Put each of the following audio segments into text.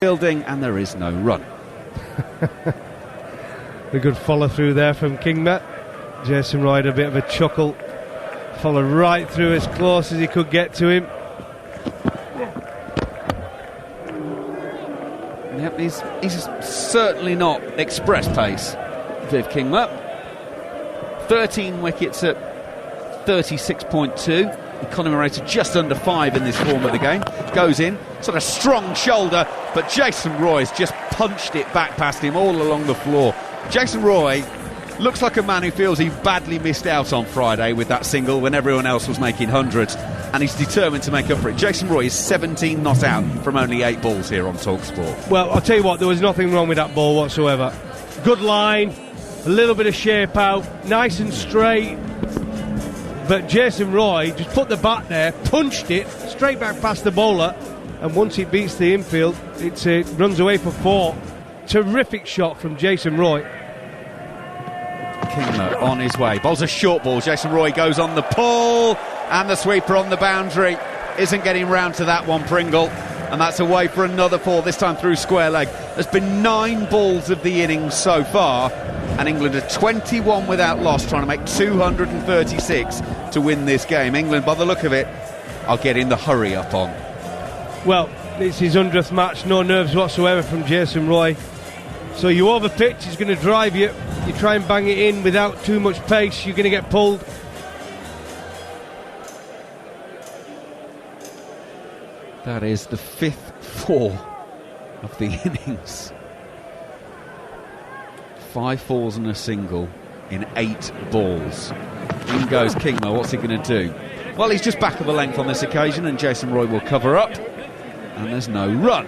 Fielding, and there is no run. A good follow through there from Kingma. Jason Roy had a bit of a chuckle, followed right through as close as he could get to him. Yep, he's certainly not express pace, Viv Kingma. 13 wickets at 36.2. Economy rated just under 5 in this form of the game. Goes in, sort of strong shoulder, but Jason Roy's just punched it back past him all along the floor. Jason Roy looks like a man who feels he badly missed out on Friday with that single when everyone else was making hundreds, and he's determined to make up for it. Jason Roy is 17 not out from only 8 balls here on talkSPORT. Well, I'll tell you what, there was nothing wrong with that ball whatsoever. Good line, a little bit of shape out, nice and straight. But Jason Roy just put the bat there, punched it straight back past the bowler, and once it beats the infield, it runs away for 4. Terrific shot from Jason Roy. Kingma on his way, bowls a short ball. Jason Roy goes on the pull, and the sweeper on the boundary isn't getting round to that one, Pringle, and that's away for another 4, this time through square leg. There's been 9 balls of the innings so far, and England are 21 without loss, trying to make 236 to win this game. England, by the look of it, are getting the hurry up on. Well, it's his 100th match, no nerves whatsoever from Jason Roy. So you overpitch, he's going to drive you. You try and bang it in without too much pace, you're going to get pulled. That is the 5th 4 of the innings. 5 4s and a single in 8 balls. In goes Kingma. What's he going to do? Well, he's just back of a length on this occasion, and Jason Roy will cover up, and there's no run.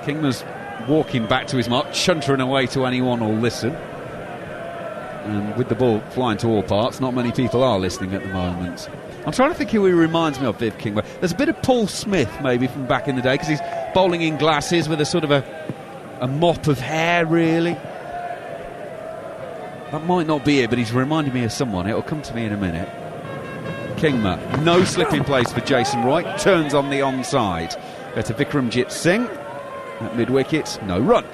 Kingma's walking back to his mark, chuntering away to anyone who'll listen, and with the ball flying to all parts, not many people are listening at the moment. I'm trying to think who he reminds me of, Viv Kingma. There's a bit of Paul Smith maybe from back in the day, because he's bowling in glasses with a sort of a mop of hair, really. That might not be it, but he's reminding me of someone. It'll come to me in a minute. Kingma, no slipping place for Jason Roy, turns on the onside. Go to Vikramjit Singh at mid-wicket, no run.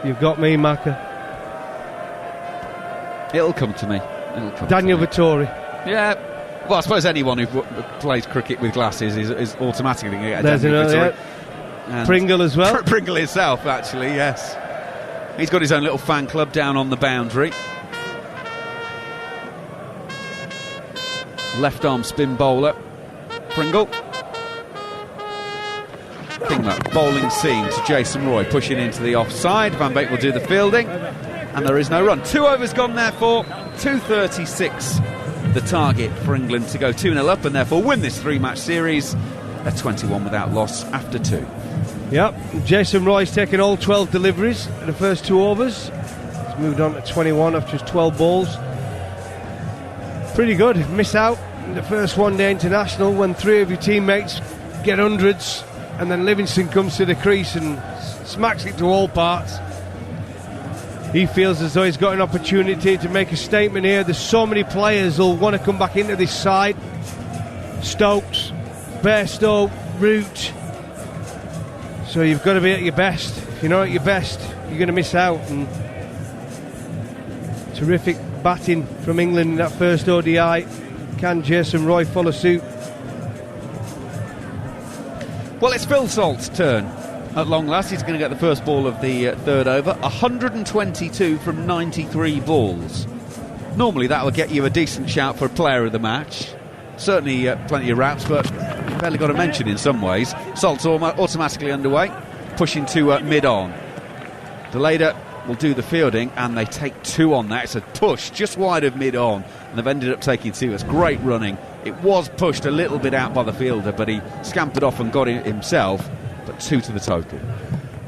You've got me, Maka. It'll come to me. Daniel Vettori. Yeah, well, I suppose anyone who plays cricket with glasses is automatically going to get a Daniel Vettori. Yeah. Pringle as well. Pringle himself, actually, yes. He's got his own little fan club down on the boundary. Left arm spin bowler, Pringle. Kingma bowling seam to Jason Roy, pushing into the offside. Van Beek will do the fielding, and there is no run. 2 overs gone, therefore. 236 the target for England to go 2-0 up and therefore win this 3-match series at 21 without loss after 2. Yep, Jason Roy's taken all 12 deliveries in the first 2 overs. He's moved on to 21 after his 12 balls. Pretty good. Miss out in the first one-day international when 3 of your teammates get hundreds, and then Livingston comes to the crease and smacks it to all parts. He feels as though he's got an opportunity to make a statement here. There's so many players who'll want to come back into this side. Stokes, Bairstow, Root. So you've got to be at your best. If you're not at your best, you're going to miss out. And terrific batting from England in that first ODI. Can Jason Roy follow suit? Well, it's Phil Salt's turn. At long last, he's going to get the first ball of the 3rd over. 122 from 93 balls. Normally that will get you a decent shout for a player of the match. Certainly plenty of raps, but barely got a mention in some ways. Salt's automatically underway, pushing to mid-on. Delader will do the fielding, and they take 2 on that. It's a push just wide of mid-on, and they've ended up taking 2. It's great running. It was pushed a little bit out by the fielder, but he scampered off and got it himself. But 2 to the total.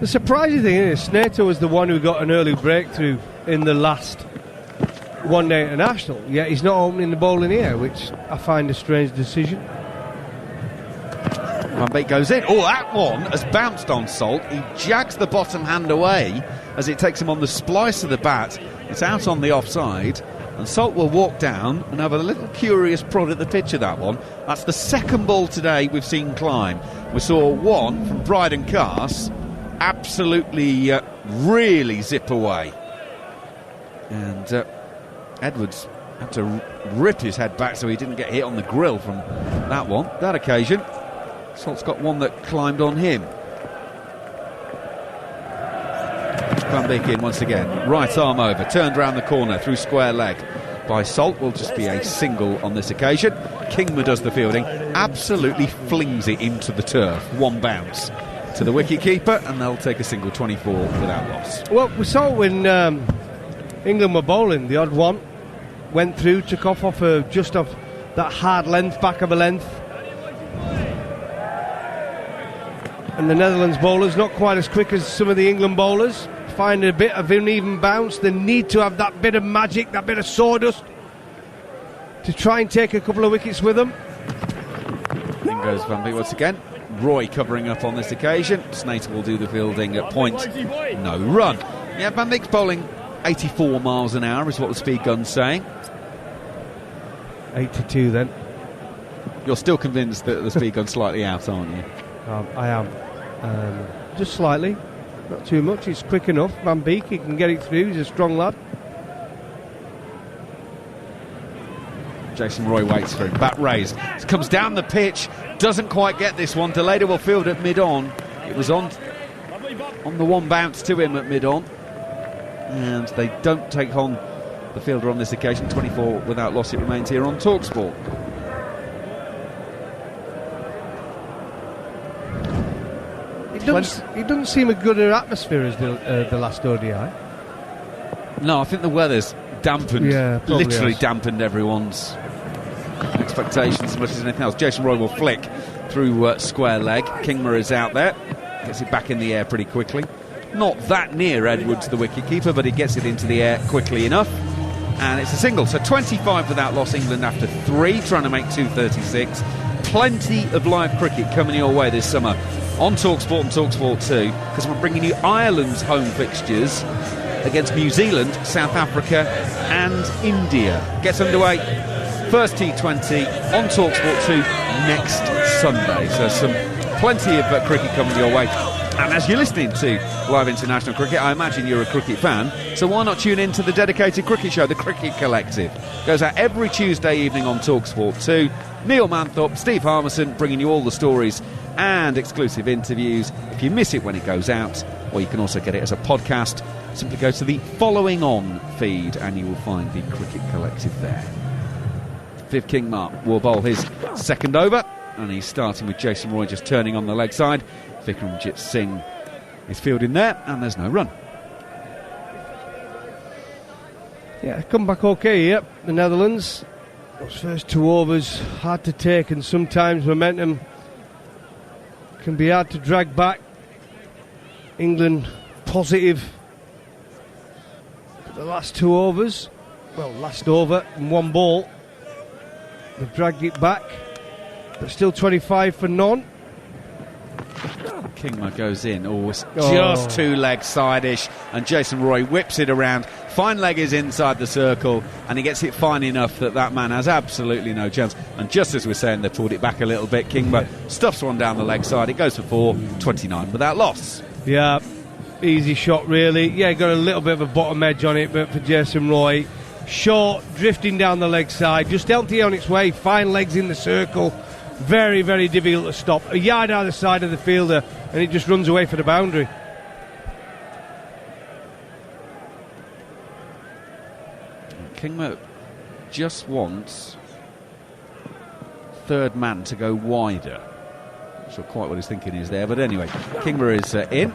The surprising thing is, Snato was the one who got an early breakthrough in the last one-day international, yet he's not opening the bowling here, which I find a strange decision. Van Beek goes in. Oh, that one has bounced on Salt. He jags the bottom hand away as it takes him on the splice of the bat. It's out on the offside, And Salt will walk down and have a little curious prod at the pitch of that one. That's the second ball today we've seen climb. We saw one from Bryden Cass absolutely really zip away. And Edwards had to rip his head back so he didn't get hit on the grill from that one. That occasion, Salt's got one that climbed on him. Van Beek in once again, right arm over, turned round the corner through square leg by Salt. Will just be a single on this occasion. Kingma does the fielding, absolutely flings it into the turf, one bounce to the wicket-keeper, and they'll take a single, 24 without loss. Well, we saw when England were bowling, the odd one went through, took off just off that hard length, back of a length. And the Netherlands bowlers, not quite as quick as some of the England bowlers, find a bit of uneven bounce. They need to have that bit of magic, that bit of sawdust to try and take a couple of wickets with them. In goes Van Beek once again. Roy covering up on this occasion. Snater will do the fielding at point. No run. Yeah, Van Beek's bowling 84 miles an hour is what the speed gun's saying. 82 then. You're still convinced that the speed gun's slightly out, aren't you? I am. Just slightly. Not too much. It's quick enough. Van Beek, he can get it through. He's a strong lad. Jason Roy waits for him. Bat raised. Comes down the pitch. Doesn't quite get this one. Deleda will field at mid-on. It was on the one bounce to him at mid-on. And they don't take on the fielder on this occasion. 24 without loss. It remains here on talkSPORT. It doesn't seem a gooder atmosphere as the last ODI. No, I think the weather's dampened, literally has. dampened everyone's expectations as much as anything else. Jason Roy will flick through square leg. Kingma is out there, gets it back in the air pretty quickly. Not that near Edwards, the wicket-keeper, but he gets it into the air quickly enough. And it's a single, so 25 without loss. England after 3, trying to make 236. Plenty of live cricket coming your way this summer on talkSPORT and talkSPORT 2, because we're bringing you Ireland's home fixtures against New Zealand, South Africa and India. Gets underway, first T20 on talkSPORT 2 next Sunday. So plenty of cricket coming your way. And as you're listening to live international cricket, I imagine you're a cricket fan, so why not tune in to the dedicated cricket show, The Cricket Collective. Goes out every Tuesday evening on talkSPORT 2. Neil Manthorpe, Steve Harmison bringing you all the stories and exclusive interviews. If you miss it when it goes out, or you can also get it as a podcast, simply go to the Following On feed and you will find the Cricket Collective there. Viv Kingma will bowl his second over, and he's starting with Jason Roy just turning on the leg side. Vikramjit Singh is fielding there, and there's no run. Yeah, come back okay, yep, the Netherlands. Those first 2 overs, hard to take, and sometimes momentum can be hard to drag back. England positive. But the last 2 overs, last over and 1 ball, they've dragged it back, but still 25 for none. Kingma goes in, just 2 legs side-ish, and Jason Roy whips it around. Fine leg is inside the circle, and he gets it fine enough that man has absolutely no chance. And just as we're saying, they pulled it back a little bit. Kingma stuffs one down the leg side. It goes for 4, 29 without loss. Yeah, easy shot really. Yeah, got a little bit of a bottom edge on it, but for Jason Roy, short, drifting down the leg side, just empty on its way, fine legs in the circle. Very, very difficult to stop. A yard either side of the fielder, and it just runs away for the boundary. Kingma just wants third man to go wider. Not sure quite what his thinking is there, but anyway, Kingma is in.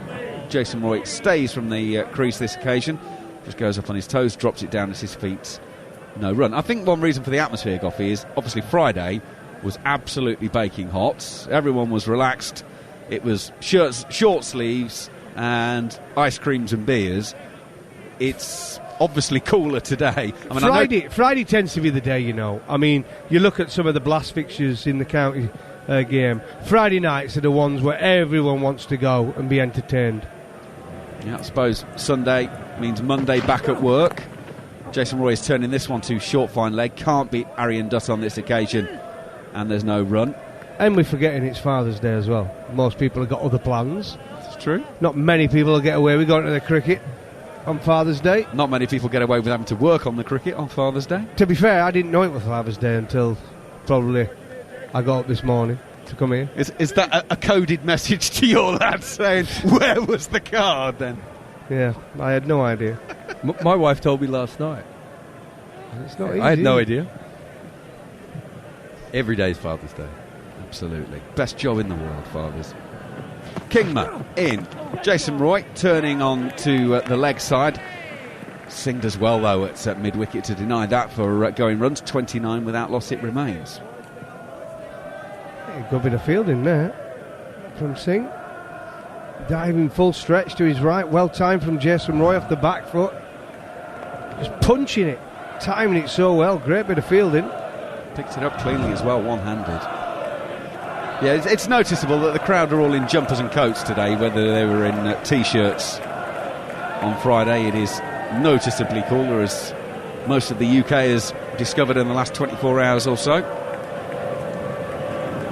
Jason Roy stays from the crease this occasion. Just goes up on his toes, drops it down at his feet. No run. I think one reason for the atmosphere, Goffey, is obviously Friday was absolutely baking hot. Everyone was relaxed. It was shirts, short sleeves and ice creams and beers. It's obviously cooler today. I mean, Friday tends to be the day, you know. I mean, you look at some of the blast fixtures in the county game. Friday nights are the ones where everyone wants to go and be entertained. Yeah, I suppose Sunday means Monday back at work. Jason Roy is turning this one to short fine leg. Can't beat Arian Dutt on this occasion, and there's no run. And we're forgetting it's Father's Day as well. Most people have got other plans. It's true. Not many people will get away with going to the cricket on Father's Day. Not many people get away with having to work on the cricket on Father's Day. To be fair, I didn't know it was Father's Day until probably I got up this morning to come here. Is that a coded message to your lad saying, where was the card then? Yeah, I had no idea. My wife told me last night. It's not easy. I had no idea. Every day is Father's Day. Absolutely. Best job in the world, fathers. Kingma in. Jason Roy turning on to the leg side. Singh does well, though, at mid-wicket to deny that for going runs. 29 without loss it remains. A good bit of fielding there from Singh. Diving full stretch to his right. Well timed from Jason Roy off the back foot. Just punching it. Timing it so well. Great bit of fielding. Picked it up cleanly as well, one-handed. Yeah, it's noticeable that the crowd are all in jumpers and coats today, whether they were in T-shirts on Friday. It is noticeably cooler, as most of the UK has discovered in the last 24 hours or so.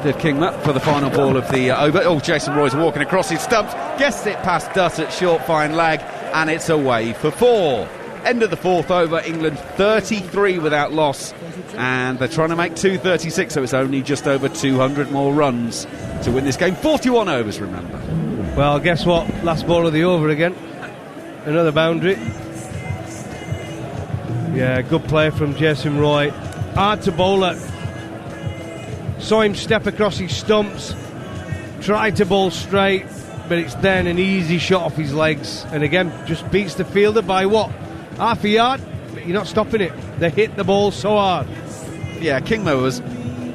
Did Kingma for the final ball of the over. Oh, Jason Roy's walking across his stumps. Gets it past Dutt at short fine leg, and it's away for 4. End of the 4th over. England 33 without loss, and they're trying to make 236, so it's only just over 200 more runs to win this game. 41 overs, remember. Well, guess what? Last ball of the over again. Another boundary. Yeah, good play from Jason Roy. Hard to bowl at. Saw him step across his stumps, tried to bowl straight, but it's then an easy shot off his legs, and again just beats the fielder by what? Half a yard, but you're not stopping it. They hit the ball so hard. Yeah, Kingma was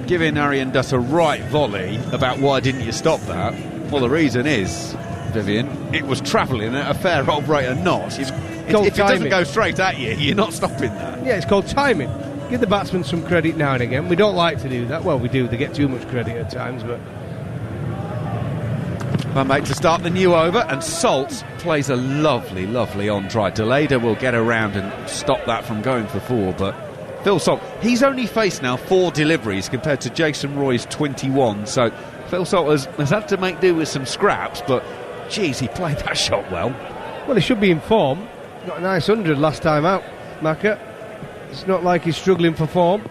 giving Arian Dutt a right volley about why didn't you stop that. Well, the reason is, Vivian, it was travelling at a fair old rate of knots. If it doesn't go straight at you, you're not stopping that. Yeah, it's called timing. Give the batsman some credit now and again. We don't like to do that. Well, we do. They get too much credit at times, but... Van Beek to start the new over, and Salt plays a lovely, lovely on-try. Deleda will get around and stop that from going for 4, but Phil Salt, he's only faced now 4 deliveries compared to Jason Roy's 21, so Phil Salt has had to make do with some scraps, but, geez, he played that shot well. Well, he should be in form. Got a nice 100 last time out, Macca. It's not like he's struggling for form.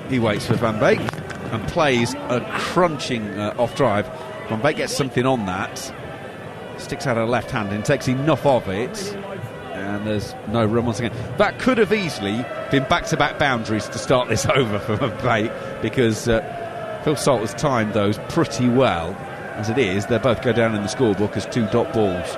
He waits for Van Beek and plays a crunching off-drive. Van Beek gets something on that, sticks out a left hand and takes enough of it, and there's no run once again. That could have easily been back-to-back boundaries to start this over for Van Beek, because Phil Salt has timed those pretty well. As it is, they both go down in the scorebook as 2 dot balls.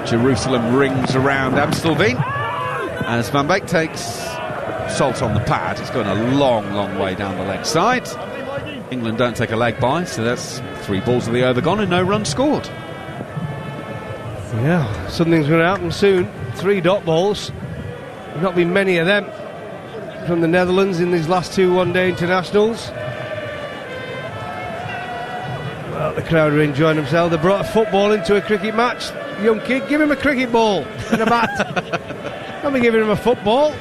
Jerusalem rings around Amstelveen as Van Beek takes Salt on the pad. It's gone a long, long way down the leg side. England don't take a leg by, so that's 3 balls of the over gone and no runs scored. Yeah, something's going to happen soon. 3 dot balls. There's not been many of them from the Netherlands in these last 2 one-day internationals. Well, the crowd are enjoying themselves. They brought a football into a cricket match. Young kid, give him a cricket ball and a bat. Don't be giving him a football.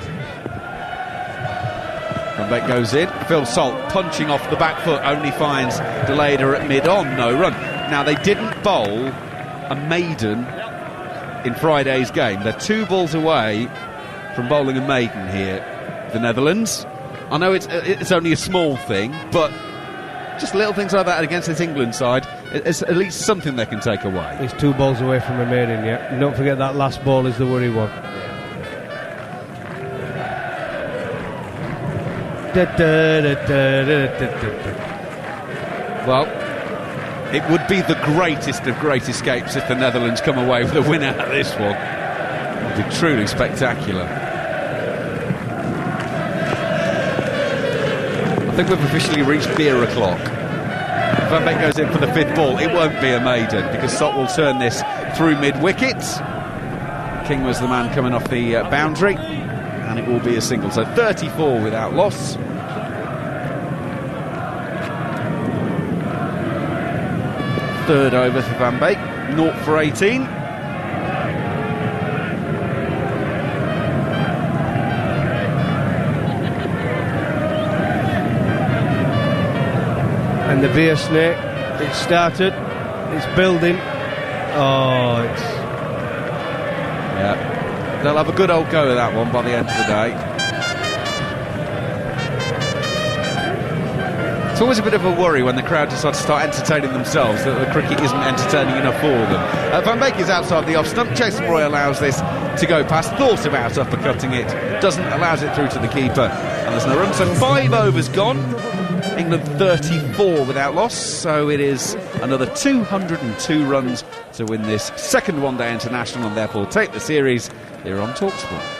Van Beek goes in. Phil Salt punching off the back foot only finds Deleda at mid-on, no run. Now, they didn't bowl a maiden in Friday's game. They're 2 balls away from bowling a maiden here, the Netherlands. I know it's only a small thing, but just little things like that against this England side, it's at least something they can take away. He's 2 balls away from a maiden yet. And don't forget that last ball is the worry one. Well, it would be the greatest of great escapes if the Netherlands come away with a win out of this one. It would be truly spectacular. I think we've officially reached beer o'clock. Van Beek goes in for the 5th ball. It won't be a maiden because Salt will turn this through mid-wicket. King was the man coming off the boundary, and it will be a single. So 34 without loss. third over for Van Beek, 0 for 18. And the beer snake, it's started, it's building. Oh, it's... Yeah, they'll have a good old go at that one by the end of the day. It's always a bit of a worry when the crowd decide to start entertaining themselves, that the cricket isn't entertaining enough for them. Van Beek is outside the off stump. Jason Roy allows this to go past, thought about uppercutting it, doesn't, allows it through to the keeper, and there's no run. So 5 overs gone. England 34 without loss, so it is another 202 runs to win this second one-day international and therefore take the series here on talkSPORT.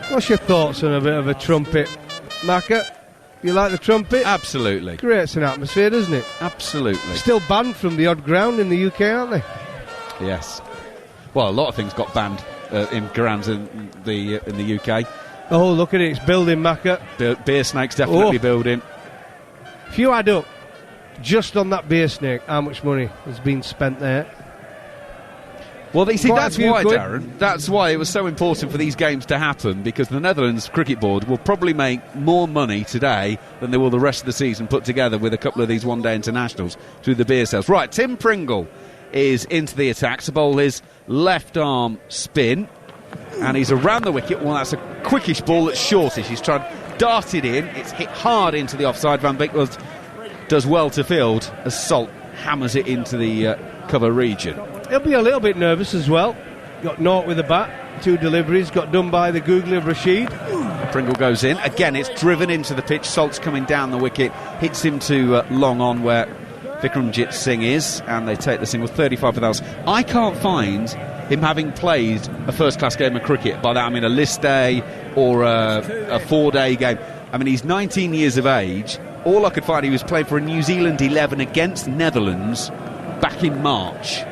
What's your thoughts on a bit of a trumpet, Macca? You like the trumpet? Absolutely. Creates an atmosphere, doesn't it? Absolutely. Still banned from the odd ground in the UK, aren't they? Yes. Well, a lot of things got banned in grounds in the UK. Oh, look at it, it's building, Macca. Beer snake's definitely building. If you add up, just on that beer snake, how much money has been spent there? Well, you see, Quite that's a few why, quid. Darren, that's why it was so important for these games to happen, because the Netherlands Cricket Board will probably make more money today than they will the rest of the season put together with a couple of these one-day internationals through the beer sales. Right, Tim Pringle is into the attack to bowl his left arm spin, and he's around the wicket. Well, that's a quickish ball that's shortish. He's tried dart it in. It's hit hard into the offside. Van Beek does well to field as Salt hammers it into the cover region. He'll be a little bit nervous as well. Got naught with the bat, 2 deliveries, got done by the googly of Rashid. Pringle goes in. Again, it's driven into the pitch. Salt's coming down the wicket, hits him to long on where Vikramjit Singh is, and they take the single 35 for those. I can't find him having played a first-class game of cricket. By that I mean a list day or a 4-day game. I mean, he's 19 years of age. All I could find, he was playing for a New Zealand 11 against Netherlands back in March.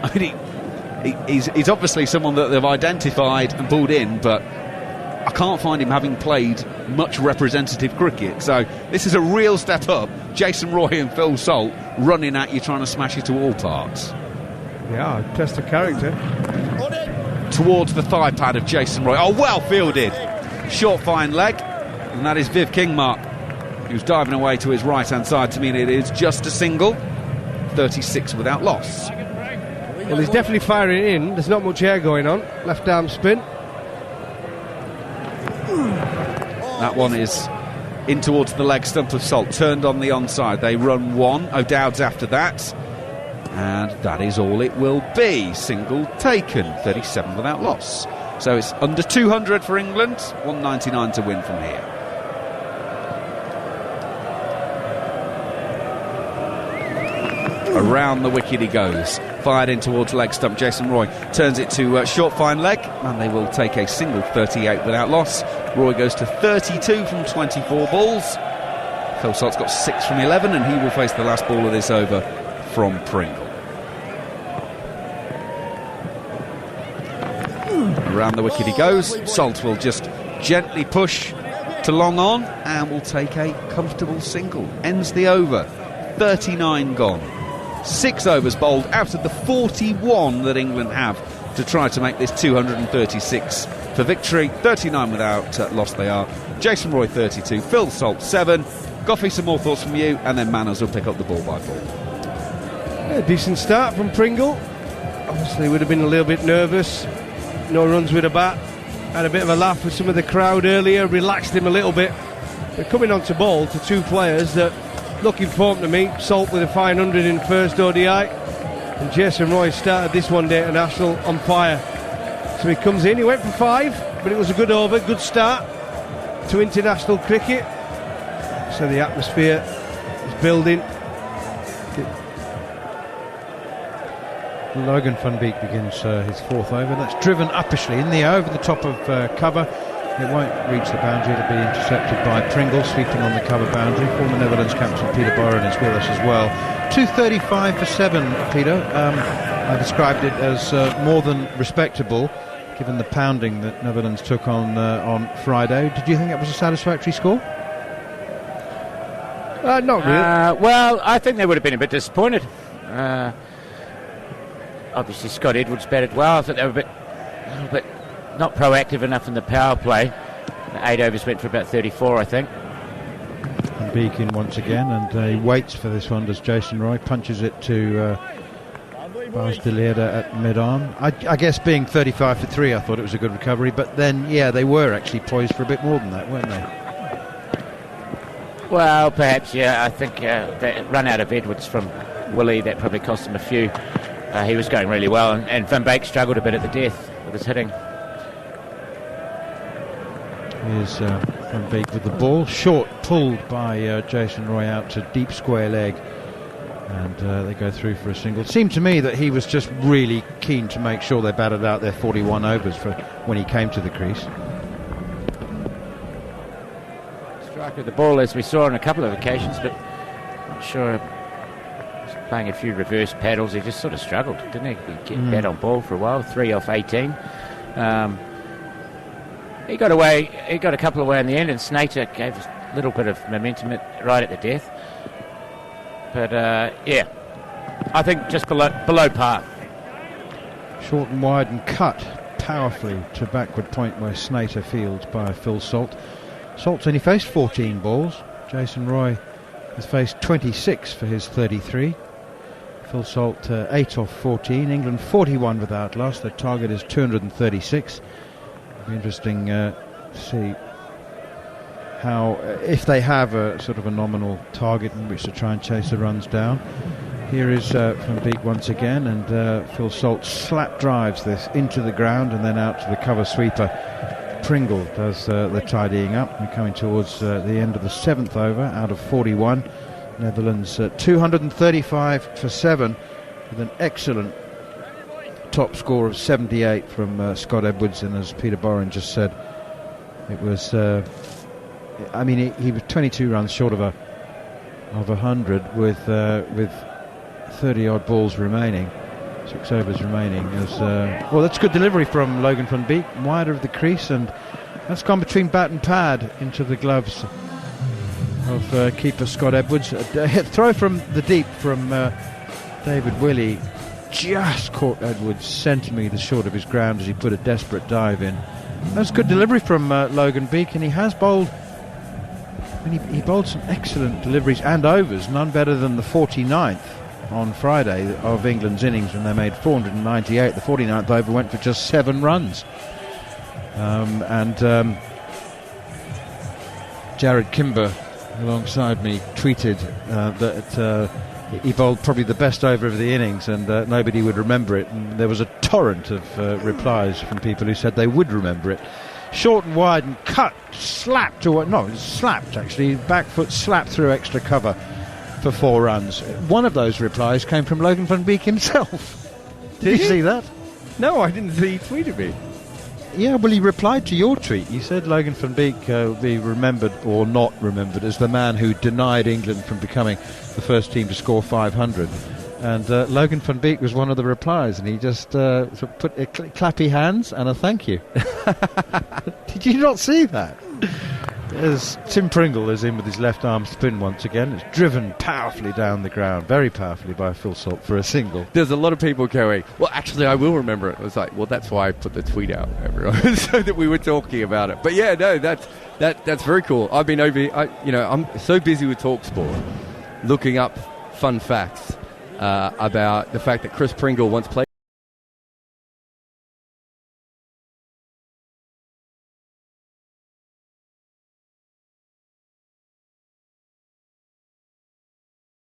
I mean, he's obviously someone that they've identified and pulled in, but I can't find him having played much representative cricket. So this is a real step up. Jason Roy and Phil Salt running at you, trying to smash it to all parts. Yeah, test of character. Towards the thigh pad of Jason Roy. Oh, well fielded. Short, fine leg. And that is Viv Kingmark, who's diving away to his right-hand side to mean it is just a single. 36 without loss. Well, he's definitely firing in. There's not much air going on. Left arm spin. That one is in towards the leg stump of Salt. Turned on the onside. They run 1. O'Dowd's after that. And that is all it will be. Single taken. 37 without loss. So it's under 200 for England. 199 to win from here. Around the wicket he goes. Fired in towards leg stump. Jason Roy turns it to short fine leg, and they will take a single 38 without loss. Roy goes to 32 from 24 balls. Phil Salt's got 6 from 11, and he will face the last ball of this over from Pringle. Around the wicket he goes. Salt will just gently push to long on and will take a comfortable single. Ends the over. 39 gone. 6 overs bowled out of the 41 that England have to try to make this 236 for victory. 39 without loss they are. Jason Roy 32, Phil Salt 7. Goffey, some more thoughts from you, and then Manners will pick up the ball by 4. Yeah, decent start from Pringle. Obviously would have been a little bit nervous. No runs with a bat. Had a bit of a laugh with some of the crowd earlier, relaxed him a little bit. But coming on to bowl to 2 players that look in form to me. Salt with a fine 100 in first ODI, and Jason Roy started this one-day international on fire. So he comes in, he went for 5, but it was a good over, good start to international cricket. So the atmosphere is building. Logan van Beek begins his 4th over. That's driven uppishly in the air over the top of cover. It won't reach the boundary. It'll be intercepted by Pringle, sweeping on the cover boundary. Former Netherlands captain Peter Boren is with us as well. 235 for 7, Peter. I described it as more than respectable, given the pounding that Netherlands took on Friday. Did you think that was a satisfactory score? Not really. Well, I think they would have been a bit disappointed. Obviously, Scott Edwards batted well. I thought they were a little bit not proactive enough in the power play. The 8 overs went for about 34, I think. And Beacon once again, and he waits for this one as Jason Roy punches it to Bas de Leerde at mid-arm. I guess being 35 for 3, I thought it was a good recovery, but then, yeah, they were actually poised for a bit more than that, weren't they? Well, perhaps, yeah. I think that run out of Edwards from Willie, that probably cost him a few. He was going really well, and Van Beek struggled a bit at the death with his hitting. Here's Van Beek with the ball. Short pulled by Jason Roy out to deep square leg. And they go through for a single. It seemed to me that he was just really keen to make sure they batted out their 41 overs for when he came to the crease. Strike with the ball, as we saw on a couple of occasions, but not sure. Playing a few reverse paddles, he just sort of struggled, didn't he? He get bat on ball for a while, 3 off 18. He got away. He got a couple away in the end, and Snater gave a little bit of momentum right at the death. But yeah, I think just below par. Short and wide and cut powerfully to backward point where Snater fields by Phil Salt. Salt's only faced 14 balls. Jason Roy has faced 26 for his 33. Phil Salt 8 off 14. England 41 without loss. Their target is 236. It'll be interesting to see how, if they have a sort of a nominal target in which to try and chase the runs down. Here is Van Beek once again, and Phil Salt slap drives this into the ground and then out to the cover sweeper. Pringle does the tidying up. We're coming towards the end of the 7th over out of 41. Netherlands 235 for 7 with an excellent top score of 78 from Scott Edwards, and as Peter Boren just said, it was I mean he was 22 runs short of 100 with 30 odd balls remaining, 6 overs remaining. Well, that's good delivery from Logan van Beek, wider of the crease, and that's gone between bat and pad into the gloves of keeper Scott Edwards. A throw from the deep from David Willey just caught Edwards centimetres short of his ground as he put a desperate dive in. That's good delivery from Logan Beek, and he has bowled. I mean, he bowled some excellent deliveries and overs, none better than the 49th on Friday of England's innings when they made 498. The 49th over went for just 7 runs. Jared Kimber alongside me tweeted that he bowled probably the best over of the innings, and nobody would remember it, and there was a torrent of replies from people who said they would remember it. Short and wide and cut, slapped, or no, slapped actually, back foot slapped through extra cover for 4 runs. One of those replies came from Logan van Beek himself. Did you see that? No, I didn't see he tweeted me. Yeah, well, he replied to your tweet. He said Logan van Beek will be remembered or not remembered as the man who denied England from becoming the first team to score 500. And Logan van Beek was one of the replies, and he just sort of put clappy hands and a thank you. Did you not see that? As Tim Pringle is in with his left arm spin once again. It's driven powerfully down the ground, very powerfully by Phil Salt for a single. There's a lot of people going, well, actually, I will remember it. I was like, well, that's why I put the tweet out, everyone, so that we were talking about it. But yeah, no, that's very cool. I've been I'm so busy with talkSPORT, looking up fun facts about the fact that Chris Pringle once played